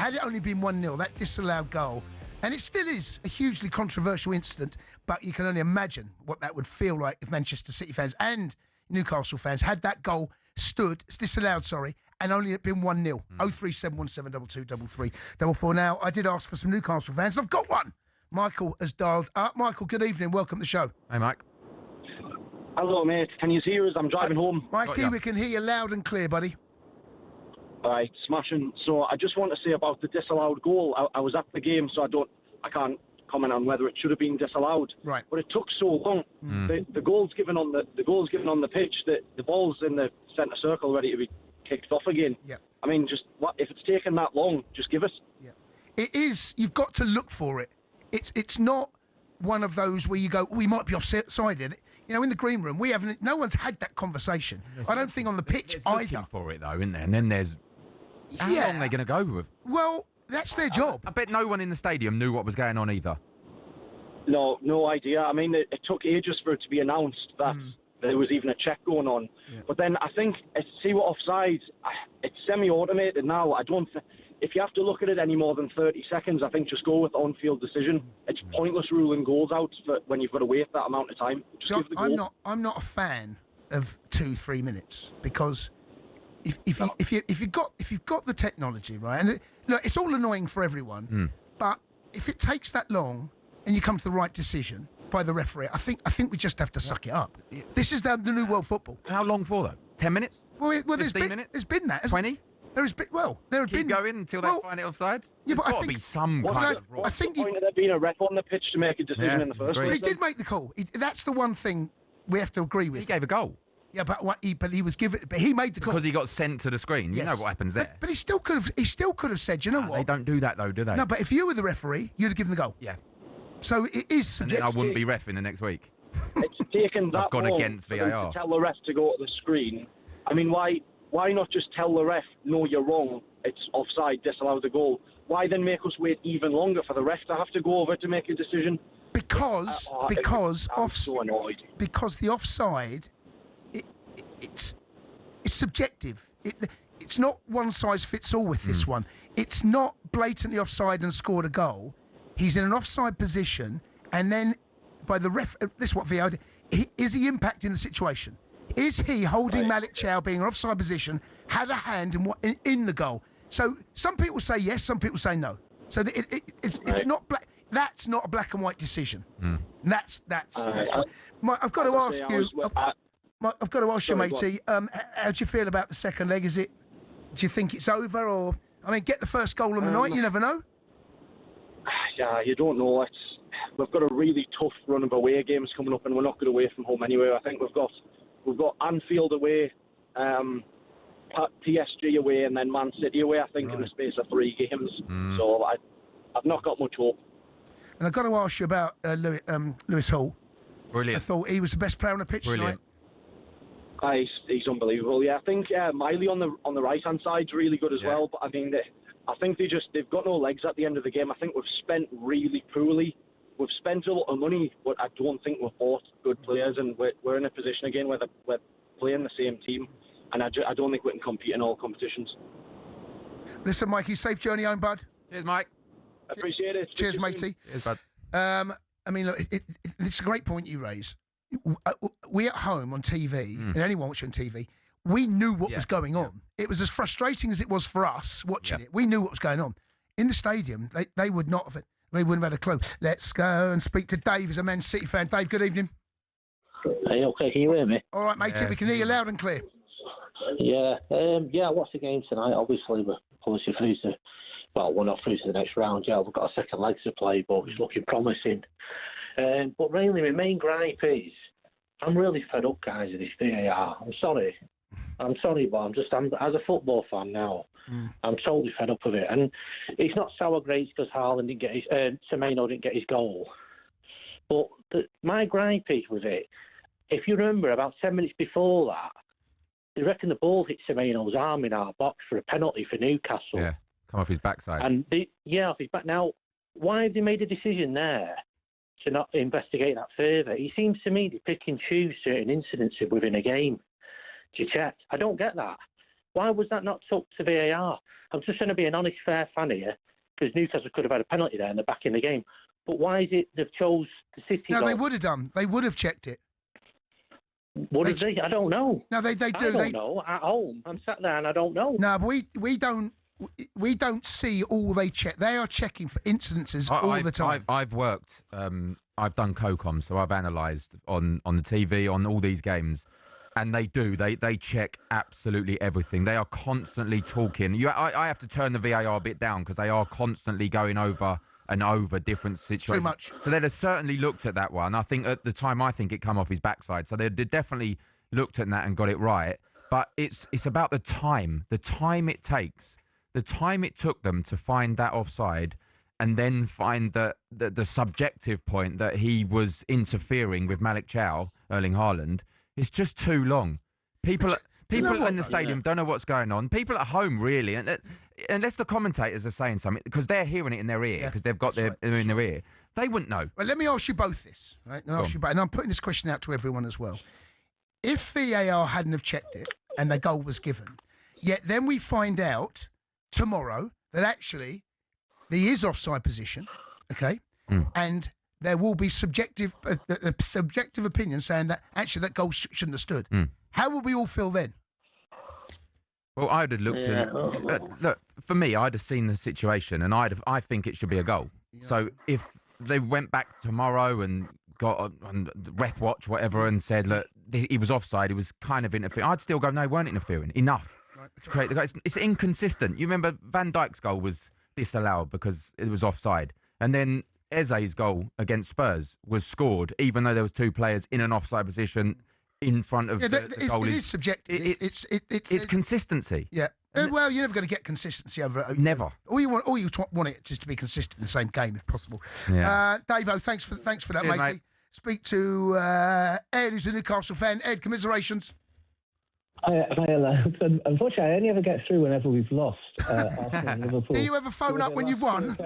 had it only been 1-0, that disallowed goal, and it still is a hugely controversial incident, but you can only imagine what that would feel like if Manchester City fans and Newcastle fans had that goal it's disallowed, and only it been 1-0. 03717223344. Now, I did ask for some Newcastle fans, and I've got one. Michael has dialed up. Michael, good evening. Welcome to the show. Hey, Mike. Hello, mate. Can you hear us? I'm driving home. Mikey, we can hear you loud and clear, buddy. Right, smashing. So I just want to say about the disallowed goal. I was at the game, so I can't comment on whether it should have been disallowed. Right. But it took so long. The goal's given on the pitch. That the ball's in the centre circle, ready to be kicked off again. Yeah. I mean, if it's taken that long, just give us. Yeah. It is. You've got to look for it. It's not one of those where you go, we might be offsided. You know, in the green room, no one's had that conversation. I don't think on the pitch there's either. Looking for it though, isn't there? And then there's how long are they going to go with? Well, that's their job. I bet no one in the stadium knew what was going on either. No idea. I mean, it took ages for it to be announced that there was even a check going on. Yeah. But then I think, offside, it's semi-automated now. If you have to look at it any more than 30 seconds, I think just go with on-field decision. It's pointless ruling goals out when you've got to wait that amount of time. I'm not a fan of 2-3 minutes, because if you've got the technology, right, and look, it's all annoying for everyone, but if it takes that long and you come to the right decision by the referee, I think we just have to suck it up. Yeah. This is the new world football. How long for though? 10 minutes? Well, 15 minutes? There's been that. 20? There have been going until they find it offside. Yeah, There's got to be some kind of rule. I think the point of there being a ref on the pitch to make a decision in the first place. He did make the call. That's the one thing we have to agree with. He gave a goal. Yeah, but he was given. But he made the call because he got sent to the screen. You know what happens there. But he still could have said, you know what? They don't do that though, do they? No, but if you were the referee, you'd have given the goal. Yeah. So it is subjective. And then I wouldn't be reffing the next week. It's taken that I've gone long against VAR. to tell the ref to go to the screen. I mean, why not just tell the ref, no, you're wrong, it's offside, disallow the goal? Why then make us wait even longer for the ref to have to go over to make a decision? Because I'm so annoyed. Because the offside, it's subjective. It's not one size fits all with this one. It's not blatantly offside and scored a goal. He's in an offside position, and then by the ref, this is what VAR did. Is he impacting the situation? Is he holding Malik Chow being in an offside position, had a hand in the goal? So some people say yes, some people say no. So it's not black. That's not a black and white decision. That's I've got to ask you. I've got to ask you, matey. How do you feel about the second leg? Do you think it's over, or get the first goal on the night? You never know. Yeah, you don't know. We've got a really tough run of away games coming up, and we're not good away from home anyway. I think we've got Anfield away, PSG away, and then Man City away. I think in the space of 3 games. So I've not got much hope. And I've got to ask you about Lewis Hall. Brilliant. I thought he was the best player on the pitch tonight. He's unbelievable. Yeah, I think Miley on the right hand side is really good as well. But I think they've got no legs at the end of the game. I think we've spent really poorly. We've spent a lot of money, but I don't think we've bought good players, and we're in a position again where we're playing the same team, and I don't think we can compete in all competitions. Listen, Mikey, safe journey home, bud. Cheers, Mike. Appreciate it. Cheers, matey. Cheers, bud. Look, it's a great point you raise. We at home on TV, and anyone watching TV, we knew what was going on. It was as frustrating as it was for us watching it. We knew what was going on. In the stadium, they would not have. They wouldn't have had a clue. Let's go and speak to Dave, who's a Man City fan. Dave, good evening. Hey, okay, can you hear me? All right, matey, we can hear you loud and clear. Yeah, I watched the game tonight. Obviously, we're obviously through to, we're not through to the next round. Yeah, we've got a second leg to play, but it's looking promising. But mainly, my main gripe is, I'm really fed up, guys, of this VAR. I'm sorry, but as a football fan now, I'm totally fed up with it. And it's not sour grapes because Haaland didn't get Semenyo didn't get his goal. But my gripe is with it, if you remember, about 10 minutes before that, they reckon the ball hit Semenyo's arm in our box for a penalty for Newcastle. Yeah, come off his backside. And off his back. Now, why have they made a decision there to not investigate that further? It seems to me they pick and choose certain incidents within a game to check. I don't get that. Why was that not took to VAR? I'm just trying to be an honest, fair fan here, because Newcastle could have had a penalty there and they're back in the game. But why is it they've chose the City? No, they would have done. They would have checked it. What is it? I don't know. No, they do. I don't know. At home, I'm sat there and I don't know. No, but we don't see all they check. They are checking for incidences all the time. I've worked. I've done COCOM, so I've analysed on the TV on all these games, and they do. They check absolutely everything. They are constantly talking. I have to turn the VAR bit down because they are constantly going over and over different situations. Too much. So they'd have certainly looked at that one. I think at the time, I think it come off his backside. So they definitely looked at that and got it right. But it's about the time it takes, the time it took them to find that offside, and then find the subjective point that he was interfering with Malik Chow, Erling Haaland. It's just too long. People in the stadium don't know what's going on. People at home, really, and unless the commentators are saying something, because they're hearing it in their ear, because they've got their in their ear, they wouldn't know. Well, let me ask you both this, right? And I'm putting this question out to everyone as well. If VAR hadn't have checked it and the goal was given, yet then we find out tomorrow that actually there is offside position, okay, and there will be subjective opinion saying that actually that goal shouldn't have stood. How would we all feel then? Well, I'd have looked at look, for me, I'd have seen the situation, and I think it should be a goal. Yeah. So if they went back tomorrow and got on ref watch, whatever, and said, look, he was offside, he was kind of interfering, I'd still go, no, weren't interfering. Enough to create the goal. It's inconsistent. You remember Van Dijk's goal was disallowed because it was offside, and then Eze's goal against Spurs was scored, even though there was two players in an offside position in front of the goal. It is subjective. It's consistency. Yeah. Well, you're never going to get consistency over it. Never. All you want it just to be consistent in the same game, if possible. Yeah. Davo, thanks for that, Cheers, matey. mate. Speak to Ed, who's a Newcastle fan. Ed, commiserations. Unfortunately, I only ever get through whenever we've lost Arsenal and Liverpool. Do you ever phone up when you've won?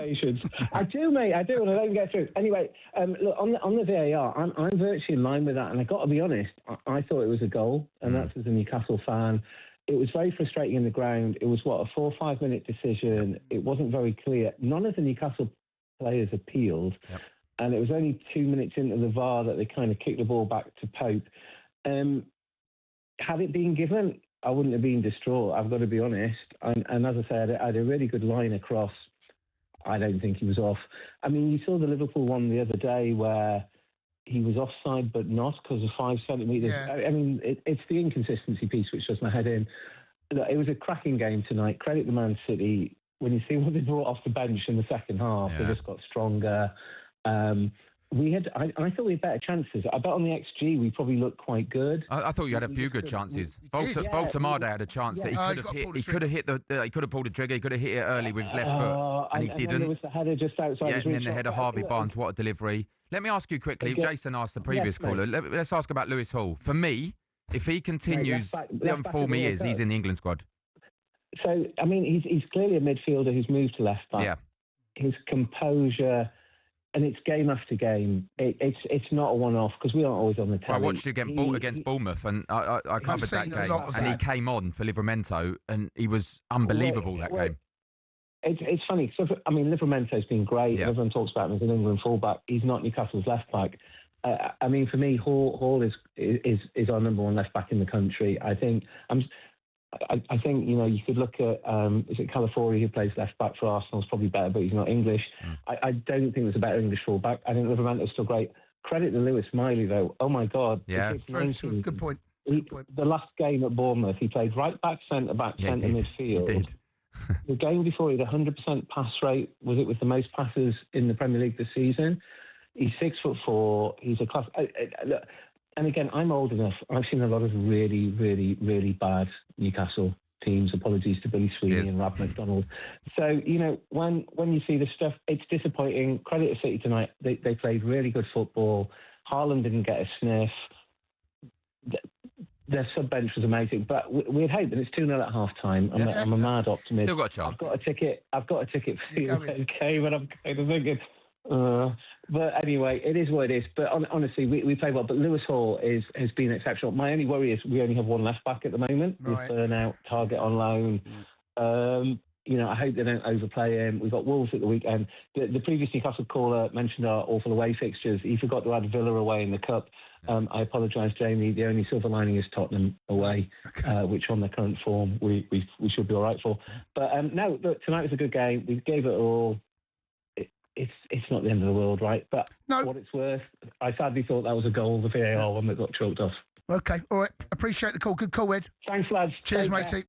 I do, mate. I do, and I don't get through. Anyway, look, on the VAR, I'm virtually in line with that, and I've got to be honest, I thought it was a goal, and that's as a Newcastle fan. It was very frustrating in the ground. It was, a 4 or 5 minute decision. It wasn't very clear. None of the Newcastle players appealed, and it was only 2 minutes into the VAR that they kind of kicked the ball back to Pope. Had it been given, I wouldn't have been distraught, I've got to be honest. And as I said, I had a really good line across. I don't think he was off. I mean, you saw the Liverpool one the other day where he was offside but not because of 5 centimetres. Yeah. I mean, it's the inconsistency piece which does my head in. Look, it was a cracking game tonight. Credit the Man City. When you see what they brought off the bench in the second half, they just got stronger. I thought we had better chances. I bet on the XG we probably looked quite good. I thought you had a few good chances. Voltamade had a chance that he could have hit. He could have pulled the trigger. He could have hit it early with his left foot, and he didn't. Then there was the header just outside. And then the header, Harvey Barnes. What a delivery! Let me ask you quickly. Jason asked the previous caller. Let's ask about Lewis Hall. For me, if he continues the form he is, he's in the England squad. So I mean, he's clearly a midfielder who's moved to left back. Yeah. His composure. And it's game after game. It's not a one-off because we aren't always on the telly. I watched you against Bournemouth, and I covered that game, and he came on for Livramento, and he was unbelievable that game. It's funny. So I mean, Livramento's been great. Yeah. Everyone talks about him as an England fullback. He's not Newcastle's left back. I mean, for me, Hall is our number one left back in the country. I think you could look at is it Calafiori who plays left back for Arsenal? Is probably better, but he's not English. I don't think there's a better English fullback. I think Livramento's still great. Credit to Lewis Miley though. Oh my God! Yeah, good point. The last game at Bournemouth, he played right back, centre back, centre midfield. He did. The game before, he had 100% pass rate. Was it with the most passes in the Premier League this season? He's 6'4". He's a class. Look, and again, I'm old enough. I've seen a lot of really, really, really bad Newcastle teams. Apologies to Billy Sweeney and Rob McDonald. So, when you see this stuff, it's disappointing. Credit to City tonight. They played really good football. Haaland didn't get a sniff. Their sub-bench was amazing. But we had hope, and it's 2-0 at half-time. I'm a mad optimist. Still got a chance. I've got a ticket for the game, and I'm kind of thinking, But anyway, it is what it is. But honestly, we play well. But Lewis Hall has been exceptional. My only worry is we only have one left back at the moment. Right. With Burnout, Target on loan. I hope they don't overplay him. We've got Wolves at the weekend. The previous Newcastle caller mentioned our awful away fixtures. He forgot to add Villa away in the Cup. I apologise, Jamie. The only silver lining is Tottenham away, which on the current form we should be all right for. But no, look, tonight was a good game. We gave it all. It's not the end of the world, right? But what it's worth, I sadly thought that was a goal, the VAR one that got choked off. Okay, all right. Appreciate the call. Good call, Ed. Thanks, lads. Cheers, matey.